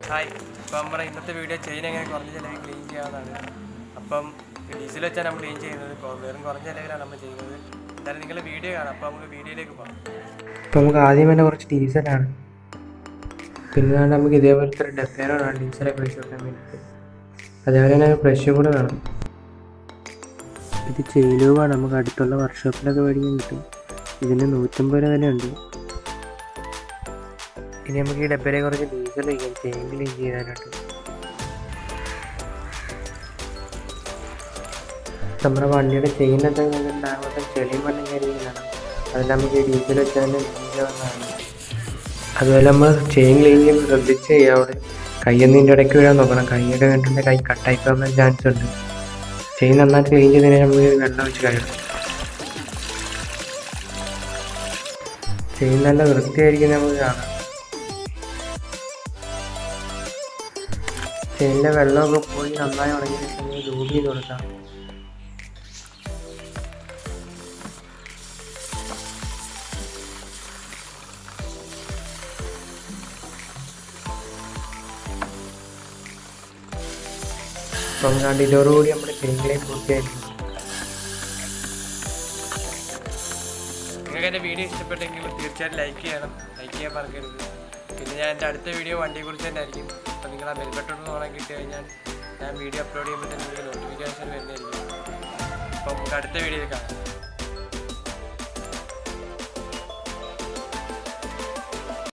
Hi, അപ്പോൾ നമ്മുടെ ഇന്നത്തെ വീഡിയോ ചെയിൻ എങ്ങനെ കുറഞ്ഞ ചിലവിൽ ക്ലീൻ ചെയ്യാവുന്നതാണ്. അപ്പം ഡീസൽ വെച്ചാൽ നമ്മൾ ക്ലീൻ ചെയ്യുന്നത്, വെറും കുറഞ്ഞ ചിലവിലാണ് നമ്മൾ ചെയ്യുന്നത്. എന്തായാലും നിങ്ങൾ വീഡിയോ കാണാം. അപ്പോൾ നമുക്ക് വീഡിയോയിലേക്ക് പോകാം. അപ്പോൾ നമുക്ക് ആദ്യം തന്നെ കുറച്ച് ഡീസലാണ്, പിന്നെ നമുക്ക് ഇതേപോലത്തെ ഒരു ഡബ്ബേറാണ് ഡീസലൊക്കെ വെച്ച് വെക്കാൻ വേണ്ടിയിട്ട്. അതേപോലെ തന്നെ ബ്രഷും കൂടെ വേണം. ഇത് ചെയിൻ ട്യൂബാണ്, നമുക്ക് അടുത്തുള്ള വർക്ക്ഷോപ്പിലൊക്കെ മേടിക്കാൻ കിട്ടും. ഇതിന് 150 രൂപ വിലയുണ്ട്. ഇനി നമുക്ക് ഈ ഡബ്ബയിലെ കുറച്ച് ഡീസൽ വയ്ക്കാം ചെയിൻ ക്ലീൻ ചെയ്യാനായിട്ട്. നമ്മുടെ വണ്ടിയുടെ ചെയിനൊക്കെ ഉണ്ടാകുമ്പോൾ ചെളിയും മണ്ണും കയറിയാണ്. അതിൽ നമുക്ക് ഈ ഡീസൽ വെച്ചാൽ ക്ലീൻ ചെയ്യാവുന്നതാണ്. അതുപോലെ നമ്മൾ ചെയിൻ ക്ലീൻ ചെയ്യുമ്പോൾ ശ്രദ്ധിച്ച് ചെയ്യുക. അവിടെ കൈയൊന്നും ഇതിൻ്റെ ഇടയ്ക്ക് വീഴാൻ നോക്കണം. കൈയൊക്കെ കണ്ടിട്ട് കൈ കട്ടായി പോകാൻ ചാൻസ് ഉണ്ട്. ചെയിൻ നന്നായിട്ട് ക്ലീൻ ചെയ്തതിന് നമുക്ക് വെള്ളം വെച്ച് കഴുകണം. ചെയിൻ നല്ല വൃത്തിയായിരിക്കും നമുക്ക് കാണാം. ചെയിനിലെ വെള്ളമൊക്കെ പോയി നന്നായി ഉണങ്ങിയ ശേഷം ലൂബ് ചെയ്ത് കൊടുക്കാം. അപ്പം കണ്ട് ഇതോടുകൂടി നമ്മുടെ ചെയിൻ ക്ലീൻ പൂർത്തിയായിരിക്കും. നിങ്ങൾക്ക് എൻ്റെ വീഡിയോ ഇഷ്ടപ്പെട്ടെങ്കിൽ തീർച്ചയായിട്ടും ലൈക്ക് ചെയ്യണം, ലൈക്ക് ചെയ്യാൻ മറക്കരുത്. പിന്നെ ഞാൻ എൻ്റെ അടുത്ത വീഡിയോ വണ്ടിയെക്കുറിച്ച് തന്നെ ആയിരിക്കും. അപ്പോൾ നിങ്ങൾ ആ ബെൽ ബട്ടൺ ഓൺ കിട്ടി കഴിഞ്ഞാൽ ഞാൻ വീഡിയോ അപ്ലോഡ് ചെയ്യുമ്പോൾ തന്നെ നിങ്ങൾക്ക് നോട്ടിഫിക്കേഷൻ വരുന്നതായിരിക്കും. അപ്പോൾ നമുക്ക് അടുത്ത വീഡിയോയിൽ കാണാം.